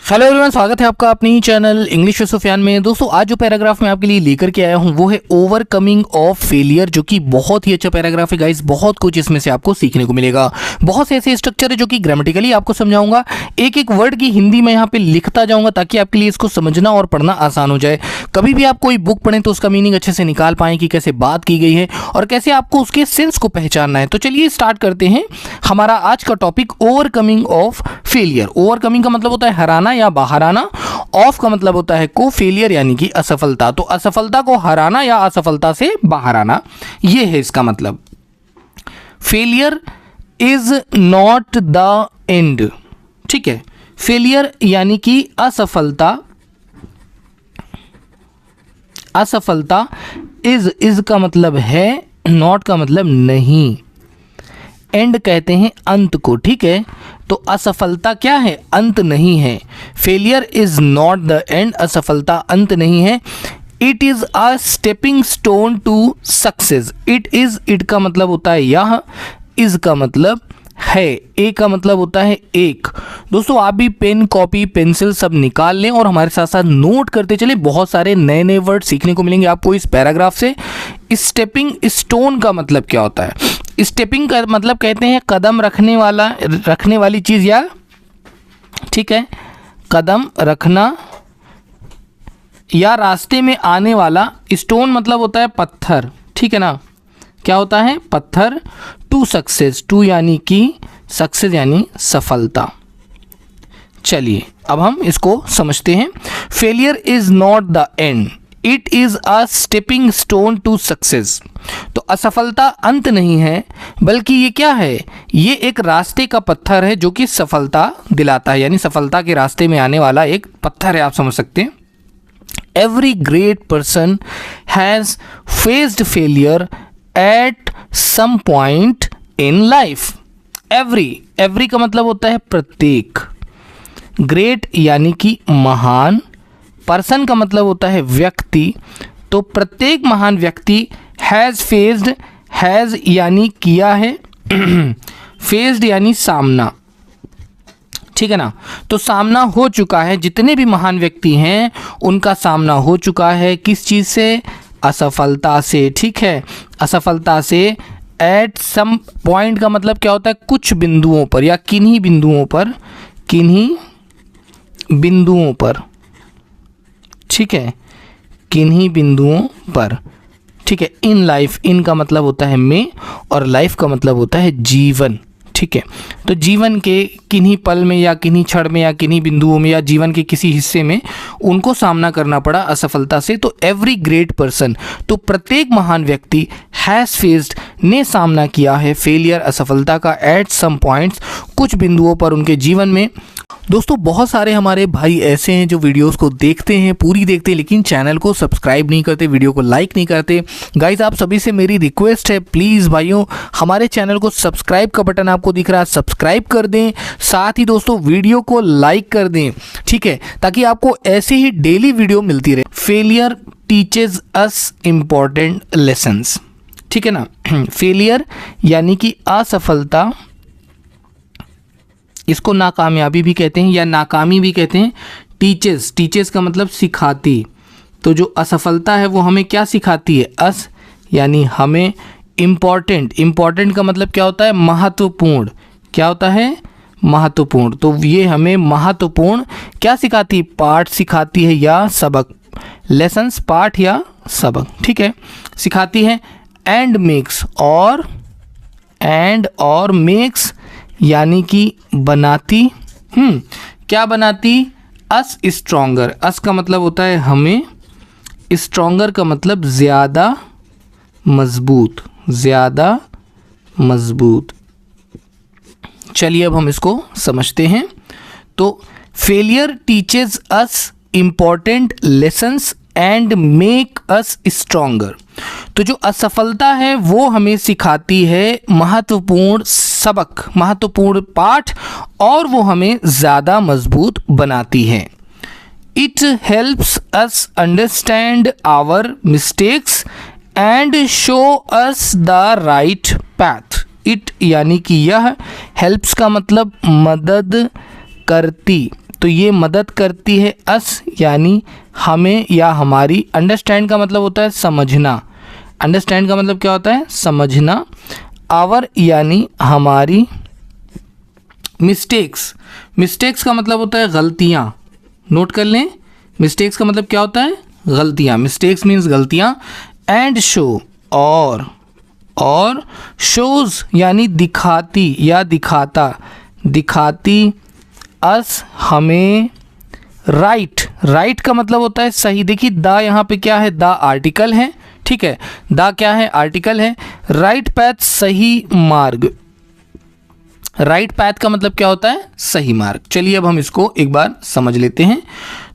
Hello everyone, स्वागत है आपका अपनी चैनल इंग्लिश विद सुफियान में। दोस्तों, आज जो पैराग्राफ मैं आपके लिए लेकर के आया हूं वो है ओवरकमिंग ऑफ फेलियर, जो कि बहुत ही अच्छा पैराग्राफ है गाइस। बहुत कुछ इसमें से आपको सीखने को मिलेगा। बहुत से ऐसे स्ट्रक्चर है जो कि ग्रामेटिकली आपको समझाऊंगा। एक एक वर्ड की हिंदी में यहाँ पे लिखता जाऊंगा ताकि आपके लिए इसको समझना और पढ़ना आसान हो जाए। कभी भी आप कोई बुक पढ़ें तो उसका मीनिंग अच्छे से निकाल पाएं कि कैसे बात की गई है और कैसे आपको उसके सेंस को पहचानना है। तो चलिए स्टार्ट करते हैं हमारा आज का topic, overcoming of failure. Overcoming का मतलब होता है हराना या बाहर आना। ऑफ का मतलब होता है को, फेलियर यानी कि असफलता। तो असफलता को हराना या असफलता से बाहर आना, यह है इसका मतलब। Failure is not the and, ठीक है। फेलियर यानी कि असफलता। असफलता इज का मतलब है, नॉट का मतलब नहीं, एंड कहते हैं अंत को, ठीक है। तो असफलता क्या है? अंत नहीं है। Failure is not the end, असफलता अंत नहीं है। It is a stepping stone to success. It का मतलब होता है यह, इज का मतलब है, ए का मतलब होता है एक। दोस्तों, आप भी पेन, कॉपी, पेंसिल सब निकाल लें और हमारे साथ साथ नोट करते चलें। बहुत सारे नए नए वर्ड सीखने को मिलेंगे आपको इस पैराग्राफ से। स्टेपिंग स्टोन का मतलब क्या होता है? स्टेपिंग का मतलब कहते हैं कदम रखने वाली चीज़, या ठीक है, कदम रखना या रास्ते में आने वाला। स्टोन मतलब होता है पत्थर, ठीक है ना। क्या होता है? पत्थर। टू सक्सेस, टू यानी कि सक्सेस यानी सफलता। चलिए अब हम इसको समझते हैं। Failure is not the end, it is a stepping stone to success. तो असफलता अंत नहीं है, बल्कि ये क्या है? ये एक रास्ते का पत्थर है जो कि सफलता दिलाता है, यानी सफलता के रास्ते में आने वाला एक पत्थर है, आप समझ सकते हैं। Every great person has faced failure at some point in life. Every का मतलब होता है प्रत्येक। ग्रेट यानी कि महान। पर्सन का मतलब होता है व्यक्ति। तो प्रत्येक महान व्यक्ति हैज़ फेस्ड, हैज़ यानी किया है, फेस्ड यानी सामना, ठीक है ना। तो सामना हो चुका है, जितने भी महान व्यक्ति हैं उनका सामना हो चुका है। किस चीज़ से? असफलता से, ठीक है, असफलता से। एट सम पॉइंट का मतलब क्या होता है? कुछ बिंदुओं पर या किन्हीं बिंदुओं पर, किन्हीं बिंदुओं पर, ठीक है, किन्हीं बिंदुओं पर, ठीक है। इन लाइफ, इन का मतलब होता है में और लाइफ का मतलब होता है जीवन, ठीक है। तो जीवन के किन्हीं पल में या किन्हीं क्षण में या किन्हीं बिंदुओं में या जीवन के किसी हिस्से में उनको सामना करना पड़ा असफलता से। तो एवरी ग्रेट पर्सन, तो प्रत्येक महान व्यक्ति, हैज़ फेस्ड ने सामना किया है फेलियर, असफलता का, एट सम पॉइंट्स कुछ बिंदुओं पर उनके जीवन में। दोस्तों, बहुत सारे हमारे भाई ऐसे हैं जो वीडियोस को देखते हैं, पूरी देखते हैं, लेकिन चैनल को सब्सक्राइब नहीं करते, वीडियो को लाइक नहीं करते। गाइज, आप सभी से मेरी रिक्वेस्ट है, प्लीज़ भाइयों, हमारे चैनल को सब्सक्राइब का बटन आपको दिख रहा है, सब्सक्राइब कर दें। साथ ही दोस्तों वीडियो को लाइक कर दें, ठीक है, ताकि आपको ऐसे ही डेली वीडियो मिलती रहे। फेलियर टीचेज अस इम्पॉर्टेंट लेसन्स, ठीक है ना। फेलियर यानी कि असफलता, इसको नाकामयाबी भी कहते हैं या नाकामी भी कहते हैं। टीचेस का मतलब सिखाती। तो जो असफलता है वो हमें क्या सिखाती है? अस यानी हमें। इम्पॉर्टेंट का मतलब क्या होता है? महत्वपूर्ण। क्या होता है? महत्वपूर्ण। तो ये हमें महत्वपूर्ण क्या सिखाती है? पाठ सिखाती है या सबक। लेसन्स पाठ या सबक, ठीक है, सिखाती है। एंड मेक्स, और मेक्स यानी कि बनाती। क्या बनाती? अस स्ट्रॉन्गर। अस का मतलब होता है हमें, स्ट्रॉन्गर का मतलब ज़्यादा मजबूत, ज़्यादा मजबूत। चलिए अब हम इसको समझते हैं। तो failure teaches us important lessons and make us stronger. तो जो असफलता है वो हमें सिखाती है महत्वपूर्ण सबक, महत्वपूर्ण पाठ, और वो हमें ज़्यादा मजबूत बनाती है। It helps us understand our mistakes and show us the right path. It यानी कि यह, हेल्प्स का मतलब मदद करती, तो ये मदद करती है अस यानी हमें या हमारी। अंडरस्टैंड का मतलब होता है समझना। अंडरस्टैंड का मतलब क्या होता है? समझना। आवर यानी हमारी। मिस्टेक्स, मिस्टेक्स का मतलब होता है गलतियाँ। नोट कर लें, मिस्टेक्स का मतलब क्या होता है? गलतियाँ। मिस्टेक्स मीन्स गलतियाँ। एंड शो और शोज़ यानी दिखाती या दिखाता, दिखाती अस हमें। राइट का मतलब होता है सही। देखिए द यहाँ पे क्या है? द आर्टिकल है, ठीक है। द क्या है? आर्टिकल है। राइट पैथ सही मार्ग। राइट पैथ का मतलब क्या होता है? सही मार्ग। चलिए अब हम इसको एक बार समझ लेते हैं।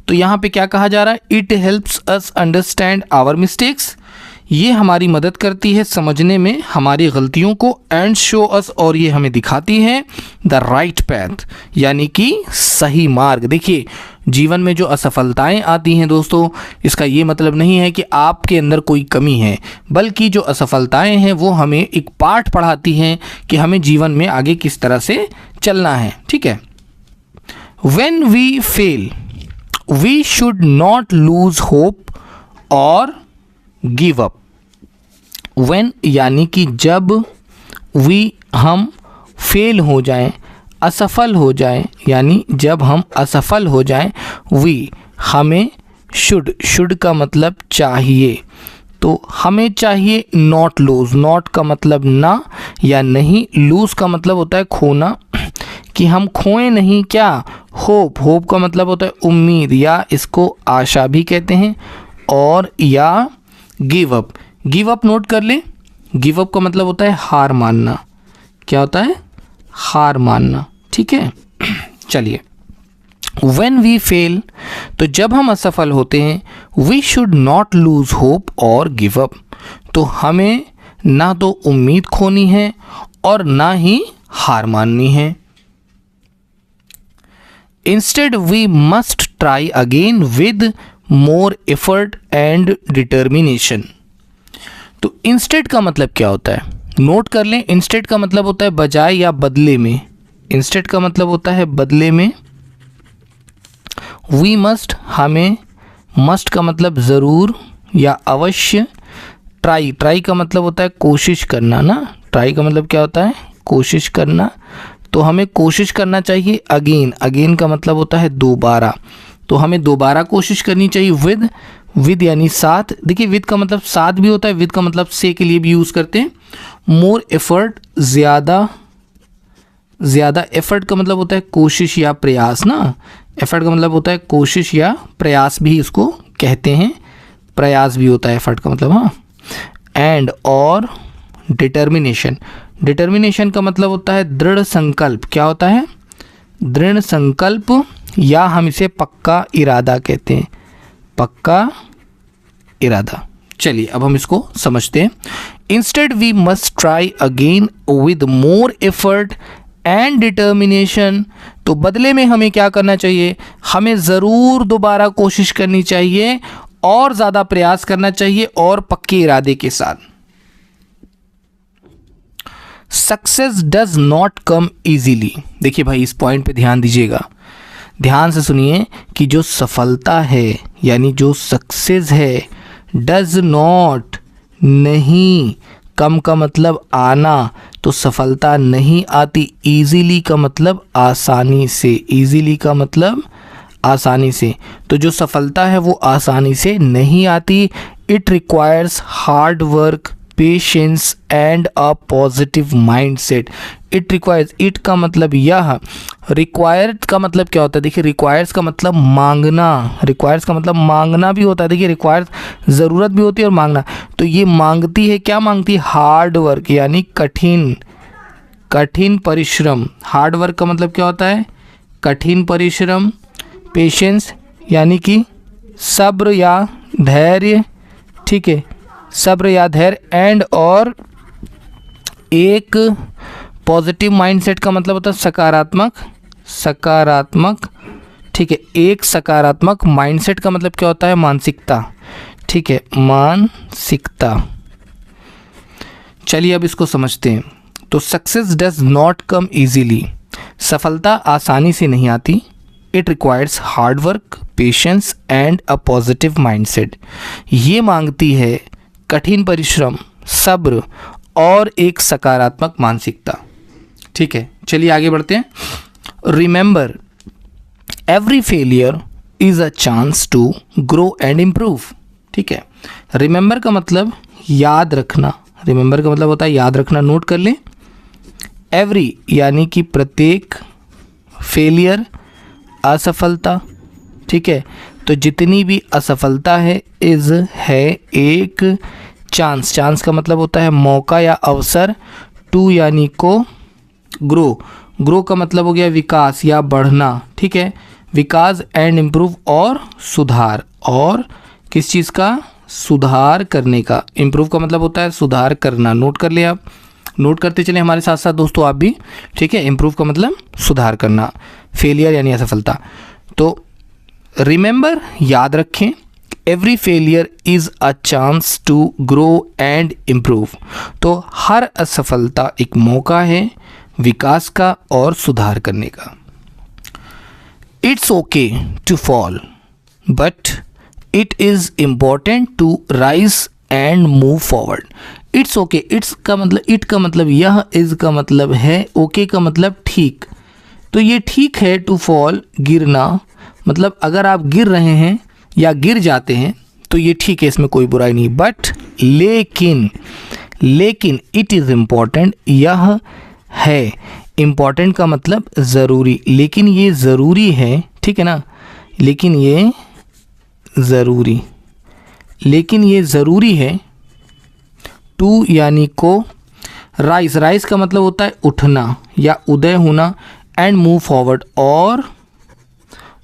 तो यहाँ पे क्या कहा जा रहा है? It helps us understand our mistakes. ये हमारी मदद करती है समझने में हमारी गलतियों को। एंड शो अस, और ये हमें दिखाती है द राइट पैथ यानी कि सही मार्ग। देखिए जीवन में जो असफलताएं आती हैं दोस्तों, इसका ये मतलब नहीं है कि आपके अंदर कोई कमी है, बल्कि जो असफलताएं हैं वो हमें एक पाठ पढ़ाती हैं कि हमें जीवन में आगे किस तरह से चलना है, ठीक है। When we fail we should not lose hope और गिव अप। व्हेन यानी कि जब, वी हम फेल हो जाएं, असफल हो जाएं, यानी जब हम असफल हो जाएं। वी हमें, शुड का मतलब चाहिए, तो हमें चाहिए नॉट लूज। नॉट का मतलब ना या नहीं, लूज का मतलब होता है खोना, कि हम खोएं नहीं क्या? होप का मतलब होता है उम्मीद या इसको आशा भी कहते हैं। और या गिव अप नोट कर ले। गिव अप का मतलब होता है हार मानना। क्या होता है? हार मानना, ठीक है। चलिए, व्हेन वी फेल, तो जब हम असफल होते हैं, we should not lose hope और गिव अप, तो हमें ना तो उम्मीद खोनी है और ना ही हार माननी है। Instead we must try again with more effort and determination. तो इंस्टेड का मतलब क्या होता है? नोट कर लें, इंस्टेड का मतलब होता है बजाय या बदले में। इंस्टेड का मतलब होता है बदले में। वी मस्ट हमें, मस्ट का मतलब ज़रूर या अवश्य। ट्राई का मतलब होता है कोशिश करना ना। ट्राई का मतलब क्या होता है? कोशिश करना। तो हमें कोशिश करना चाहिए अगेन का मतलब होता है दोबारा, तो हमें दोबारा कोशिश करनी चाहिए। विद यानी साथ। देखिए विद का मतलब साथ भी होता है, विद का मतलब से के लिए भी यूज़ करते हैं। मोर एफर्ट ज़्यादा एफर्ट का मतलब होता है कोशिश या प्रयास ना। एफर्ट का मतलब होता है कोशिश या प्रयास भी इसको कहते हैं, प्रयास भी होता है एफर्ट का मतलब, हाँ। एंड और डिटर्मिनेशन का मतलब होता है दृढ़ संकल्प। क्या होता है? दृढ़ संकल्प, या हम इसे पक्का इरादा कहते हैं, पक्का इरादा। चलिए अब हम इसको समझते हैं। Instead we must try again with more effort and determination, तो बदले में हमें क्या करना चाहिए? हमें ज़रूर दोबारा कोशिश करनी चाहिए और ज़्यादा प्रयास करना चाहिए और पक्के इरादे के साथ। Success does not come easily. देखिए भाई इस पॉइंट पे ध्यान दीजिएगा, ध्यान से सुनिए कि जो सफलता है यानी जो सक्सेस है, डज नॉट नहीं, कम का मतलब आना, तो सफलता नहीं आती। ईजीली का मतलब आसानी से, ईजीली का मतलब आसानी से, तो जो सफलता है वो आसानी से नहीं आती। It requires hard work, patience and a positive mindset. It requires, it का मतलब यह, रिक्वायर्ड का मतलब क्या होता है? देखिए रिक्वायर्स का मतलब मांगना, रिक्वायर्स का मतलब मांगना भी होता है। देखिए रिक्वायर्स ज़रूरत भी होती है और मांगना, तो ये मांगती है, क्या मांगती है? हार्ड वर्क यानी कठिन परिश्रम। हार्ड वर्क का मतलब क्या होता है? कठिन परिश्रम। पेशेंस यानी कि सब्र या धैर्य, ठीक है, सब्र या धैर्य। एंड और एक पॉजिटिव माइंडसेट का मतलब होता है सकारात्मक, ठीक है। एक सकारात्मक माइंडसेट का मतलब क्या होता है? मानसिकता, ठीक है, मानसिकता। चलिए अब इसको समझते हैं। तो success does not come easily, सफलता आसानी से नहीं आती। It requires hard work, patience and a positive mindset. ये मांगती है कठिन परिश्रम, सब्र और एक सकारात्मक मानसिकता। ठीक है, चलिए आगे बढ़ते हैं। Remember every failure is a chance to grow and improve. ठीक है, रिमेंबर का मतलब याद रखना, रिमेंबर का मतलब होता है याद रखना, नोट कर लें। एवरी यानी कि प्रत्येक, फेलियर असफलता। ठीक है, तो जितनी भी असफलता है, इज़ है एक, चांस, चांस का मतलब होता है मौका या अवसर, टू यानी को, ग्रो, ग्रो का मतलब हो गया विकास या बढ़ना। ठीक है, विकास एंड इम्प्रूव और सुधार, और किस चीज़ का, सुधार करने का। इम्प्रूव का मतलब होता है सुधार करना, नोट कर लिया आप, नोट करते चले हमारे साथ साथ दोस्तों आप भी। ठीक है, इम्प्रूव का मतलब सुधार करना, फेलियर यानी असफलता। तो रिमेंबर याद रखें, every failure is a chance to grow and improve. तो हर असफलता एक मौका है विकास का और सुधार करने का। It's okay to fall but it is important to rise and move forward. It's okay, it's का मतलब, इट का मतलब यह, इज़ का मतलब है, ओके का मतलब ठीक। तो ये ठीक है टू फॉल, गिरना, मतलब अगर आप गिर रहे हैं या गिर जाते हैं तो ये ठीक है, इसमें कोई बुराई नहीं। बट लेकिन, लेकिन इट इज़ इम्पॉर्टेंट, यह है, इम्पॉर्टेंट का मतलब ज़रूरी, लेकिन ये ज़रूरी है। ठीक है ना, लेकिन ये ज़रूरी, लेकिन ये ज़रूरी है। टू यानी को, राइज, राइज का मतलब होता है उठना या उदय होना, एंड मूव फॉरवर्ड, और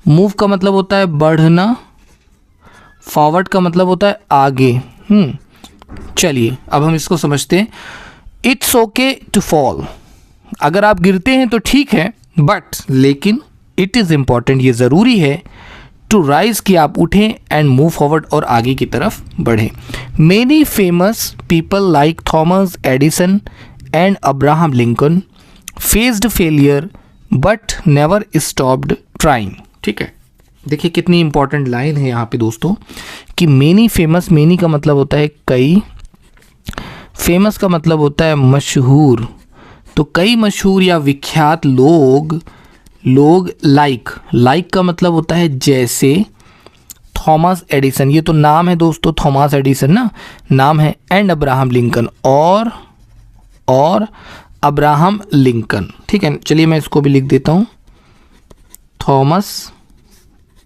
मूव का मतलब होता है बढ़ना, फॉरवर्ड का मतलब होता है आगे। चलिए अब हम इसको समझते हैं। इट्स ओके टू फॉल, अगर आप गिरते हैं तो ठीक है, बट लेकिन इट इज़ इम्पॉर्टेंट, ये ज़रूरी है, टू राइज कि आप उठें, एंड मूव फॉरवर्ड और आगे की तरफ बढ़ें। Many famous people like Thomas Edison and Abraham Lincoln faced failure but never stopped trying. ठीक है, देखिए कितनी इंपॉर्टेंट लाइन है यहाँ पे दोस्तों, कि मेनी फेमस, मेनी का मतलब होता है कई, फेमस का मतलब होता है मशहूर, तो कई मशहूर या विख्यात लोग, लोग लाइक, लाइक का मतलब होता है जैसे, थॉमस एडिसन, ये तो नाम है दोस्तों, थॉमस एडिसन ना नाम है, एंड अब्राहम लिंकन, और अब्राहम लिंकन। ठीक है, चलिए मैं इसको भी लिख देता हूँ, थॉमस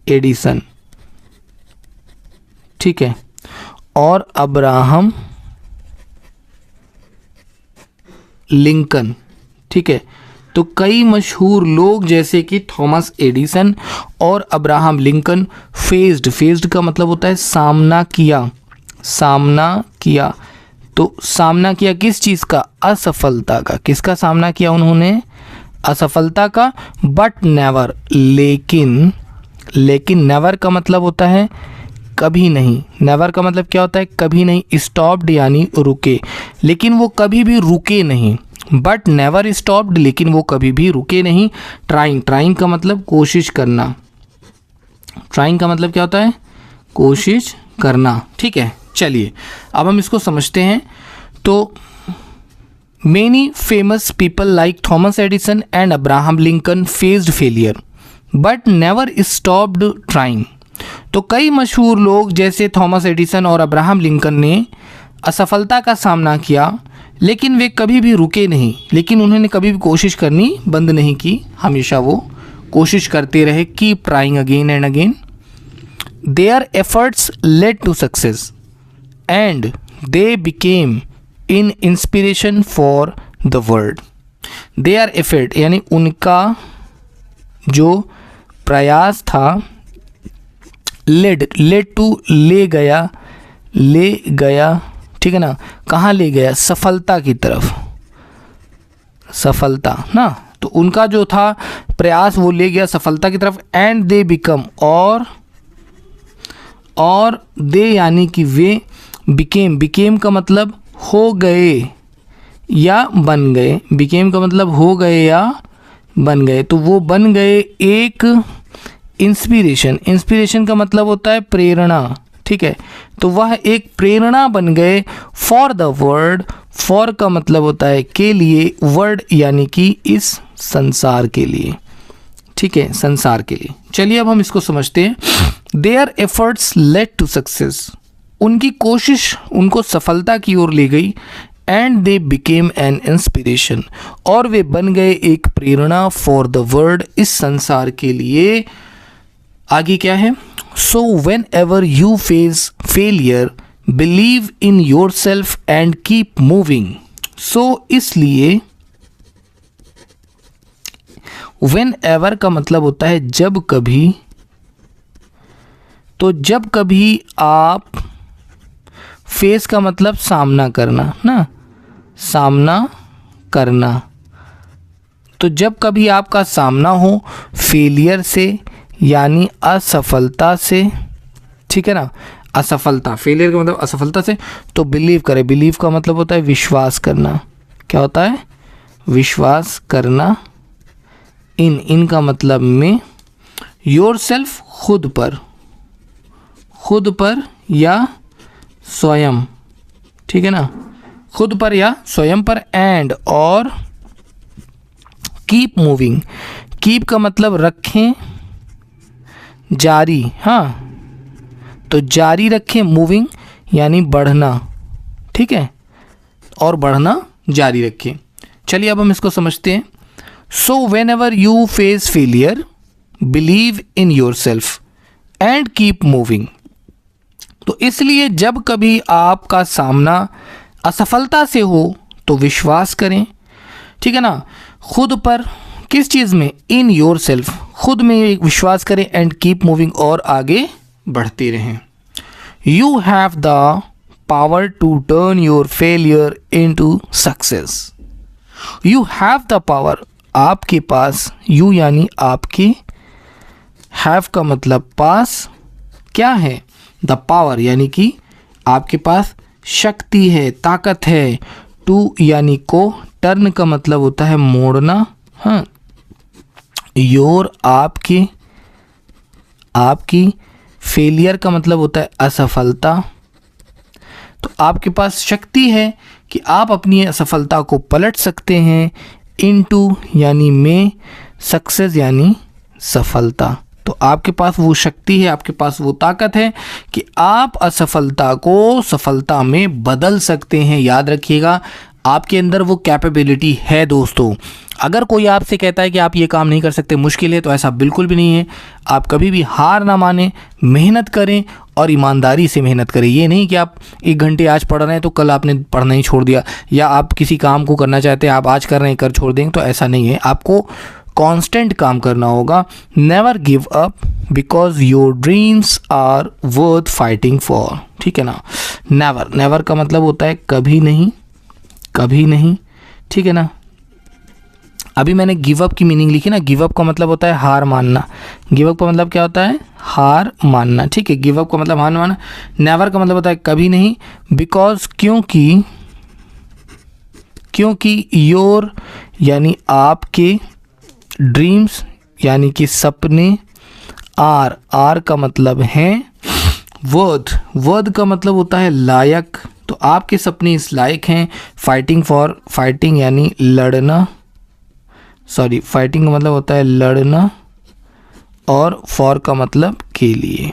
एडिसन, ठीक है, और अब्राहम लिंकन। ठीक है, तो कई मशहूर लोग जैसे कि थॉमस एडिसन और अब्राहम लिंकन फेस्ड, फेस्ड का मतलब होता है सामना किया, सामना किया, तो सामना किया किस चीज़ का, असफलता का। किसका सामना किया उन्होंने, असफलता का। बट नेवर, लेकिन, लेकिन नेवर का मतलब होता है कभी नहीं, नेवर का मतलब क्या होता है, कभी नहीं। स्टॉप्ड यानी रुके, लेकिन वो कभी भी रुके नहीं। बट नेवर स्टॉप्ड, लेकिन वो कभी भी रुके नहीं। ट्राइंग, ट्राइंग का मतलब कोशिश करना, ट्राइंग का मतलब क्या होता है, कोशिश करना। ठीक है, चलिए अब हम इसको समझते हैं। तो many famous people like Thomas Edison and Abraham Lincoln faced failure but never stopped trying. तो कई मशहूर लोग जैसे थॉमस एडिसन और अब्राहम लिंकन ने असफलता का सामना किया, लेकिन वे कभी भी रुके नहीं, लेकिन उन्होंने कभी भी कोशिश करनी बंद नहीं की, हमेशा वो कोशिश करते रहे। Keep trying again and again. Their efforts led to success and they became in inspiration for the world. Their effort यानी उनका जो प्रयास था, लेड, लेड टू ले गया, ले गया, ठीक है ना, कहाँ ले गया, सफलता की तरफ, सफलता ना, तो उनका जो था प्रयास वो ले गया सफलता की तरफ। एंड दे बिकम, और दे यानी कि वे, बिकेम, बिकेम का मतलब हो गए या बन गए, बिकेम का मतलब हो गए या बन गए, तो वो बन गए एक इंस्पिरेशन। इंस्पिरेशन का मतलब होता है प्रेरणा, ठीक है, तो वह एक प्रेरणा बन गए फॉर द वर्ल्ड। फॉर का मतलब होता है के लिए, वर्ल्ड यानी कि इस संसार के लिए, ठीक है, संसार के लिए। चलिए अब हम इसको समझते हैं। Their efforts led to success, उनकी कोशिश उनको सफलता की ओर ले गई। And they became an inspiration, और वे बन गए एक प्रेरणा फॉर द वर्ल्ड, इस संसार के लिए। आगे क्या है? So whenever you face failure believe in yourself and keep moving. So इसलिए वेन एवर का मतलब होता है जब कभी, तो जब कभी आप, फेस का मतलब सामना करना ना, सामना करना, तो जब कभी आपका सामना हो फेलियर से यानी असफलता से, ठीक है ना, असफलता, फेलियर का मतलब असफलता से, तो बिलीव करें। बिलीव का मतलब होता है विश्वास करना। क्या होता है? विश्वास करना। इन का मतलब में, योर सेल्फ खुद पर, खुद पर या स्वयं, ठीक है ना, खुद पर या स्वयं पर। एंड और कीप मूविंग, कीप का मतलब रखें, जारी, हाँ, तो जारी रखें, मूविंग यानी बढ़ना, ठीक है, और बढ़ना जारी रखें। चलिए अब हम इसको समझते हैं। सो whenever you face failure believe in yourself and keep moving, तो इसलिए जब कभी आपका सामना असफलता से हो तो विश्वास करें, ठीक है ना, खुद पर, किस चीज़ में? इन योर सेल्फ, खुद में विश्वास करें। एंड कीप मूविंग, और आगे बढ़ते रहें। You have the power to turn your failure into success. You have the power, आपके पास, यू यानी आपके, हैव का मतलब पास, क्या है? द पावर यानी कि आपके पास शक्ति है, ताकत है। टू यानी को, टर्न का मतलब होता है मोड़ना, हाँ, योर आपके, आपकी, फेलियर का मतलब होता है असफलता। तो आपके पास शक्ति है कि आप अपनी असफलता को पलट सकते हैं। इनटू यानी में, सक्सेस यानी सफलता। तो आपके पास वो शक्ति है, आपके पास वो ताकत है कि आप असफलता को सफलता में बदल सकते हैं। याद रखिएगा, आपके अंदर वो कैपेबिलिटी है दोस्तों। अगर कोई आपसे कहता है कि आप ये काम नहीं कर सकते, मुश्किल है, तो ऐसा बिल्कुल भी नहीं है। आप कभी भी हार ना माने, मेहनत करें और ईमानदारी से मेहनत करें। ये नहीं कि आप 1 घंटे आज पढ़ रहे हैं तो कल आपने पढ़ना ही छोड़ दिया, या आप किसी काम को करना चाहते हैं, आप आज कर रहे हैं, कर छोड़ देंगे, तो ऐसा नहीं है। आपको कांस्टेंट काम करना होगा। Never give up because your dreams are worth fighting for, ठीक है ना। नेवर, नेवर का मतलब होता है कभी नहीं, कभी नहीं, ठीक है ना। अभी मैंने गिव अप की मीनिंग लिखी ना, गिव अप का मतलब होता है हार मानना। गिव अप का मतलब क्या होता है? हार मानना, ठीक है। गिव अप का मतलब हार मानना। नेवर का मतलब होता है कभी नहीं। बिकॉज क्योंकि, क्योंकि योर यानी आपके, ड्रीम्स यानी कि सपने, आर, आर का मतलब है वर्थ, वर्थ का मतलब होता है लायक, तो आपके सपने इस लायक हैं। फाइटिंग फॉर, फाइटिंग यानी लड़ना, सॉरी, फाइटिंग का मतलब होता है लड़ना, और फॉर का मतलब के लिए,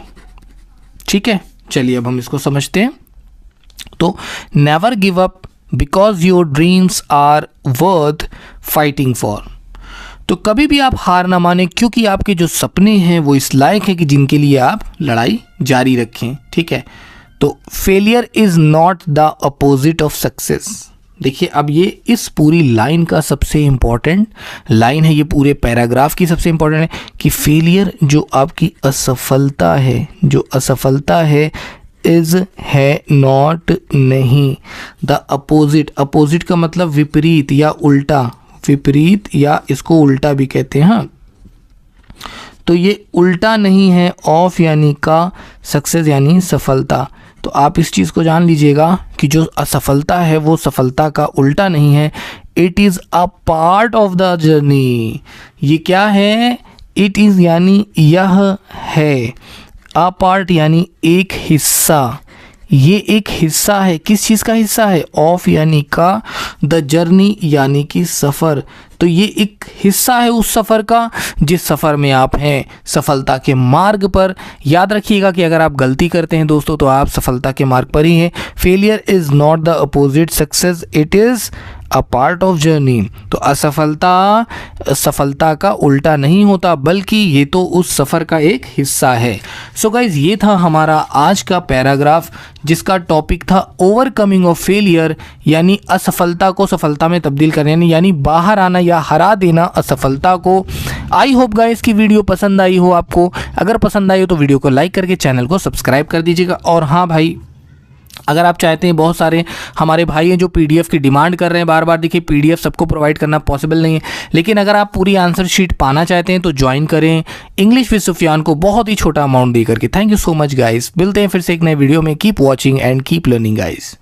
ठीक है। चलिए अब हम इसको समझते हैं। तो never give up because your dreams are worth fighting for, तो कभी भी आप हार ना माने क्योंकि आपके जो सपने हैं वो इस लायक है कि जिनके लिए आप लड़ाई जारी रखें, ठीक है। तो failure is not the opposite of success. देखिए अब ये इस पूरी लाइन का सबसे इम्पॉर्टेंट लाइन है, ये पूरे पैराग्राफ की सबसे इम्पॉर्टेंट है कि फेलियर जो आपकी असफलता है, जो असफलता है, इज़ है नॉट नहीं, द अपोजिट। अपोजिट का मतलब विपरीत या उल्टा, विपरीत या इसको उल्टा भी कहते हैं, हाँ। तो ये उल्टा नहीं है ऑफ यानी का, सक्सेस यानी सफलता। तो आप इस चीज़ को जान लीजिएगा कि जो असफलता है वो सफलता का उल्टा नहीं है। It is a part of the journey. ये क्या है? इट इज़ यानी यह है, अ पार्ट यानी एक हिस्सा, ये एक हिस्सा है। किस चीज़ का हिस्सा है? ऑफ यानी का, द जर्नी यानी कि सफ़र। तो ये एक हिस्सा है उस सफ़र का जिस सफ़र में आप हैं, सफलता के मार्ग पर। याद रखिएगा कि अगर आप गलती करते हैं दोस्तों तो आप सफलता के मार्ग पर ही हैं। Failure is not the opposite success, it is a part of journey. तो असफलता सफलता का उल्टा नहीं होता, बल्कि ये तो उस सफ़र का एक हिस्सा है। सो गाइज, ये था हमारा आज का पैराग्राफ जिसका टॉपिक था ओवरकमिंग ऑफ फेलियर, यानी असफलता को सफलता में तब्दील करने, यानी बाहर आना या हरा देना असफलता को। आई होप गाइस की वीडियो पसंद आई हो आपको। अगर पसंद आई हो तो वीडियो को लाइक करके चैनल को सब्सक्राइब कर दीजिएगा। और हाँ भाई, अगर आप चाहते हैं, बहुत सारे हमारे भाई हैं जो पीडीएफ की डिमांड कर रहे हैं बार बार। देखिए, पीडीएफ सबको प्रोवाइड करना पॉसिबल नहीं है, लेकिन अगर आप पूरी आंसर शीट पाना चाहते हैं तो ज्वाइन करें इंग्लिश विद सुफियान को, बहुत ही छोटा अमाउंट दे करके। Thank you so much guys, मिलते हैं फिर से एक नए वीडियो में। Keep watching and keep learning guys.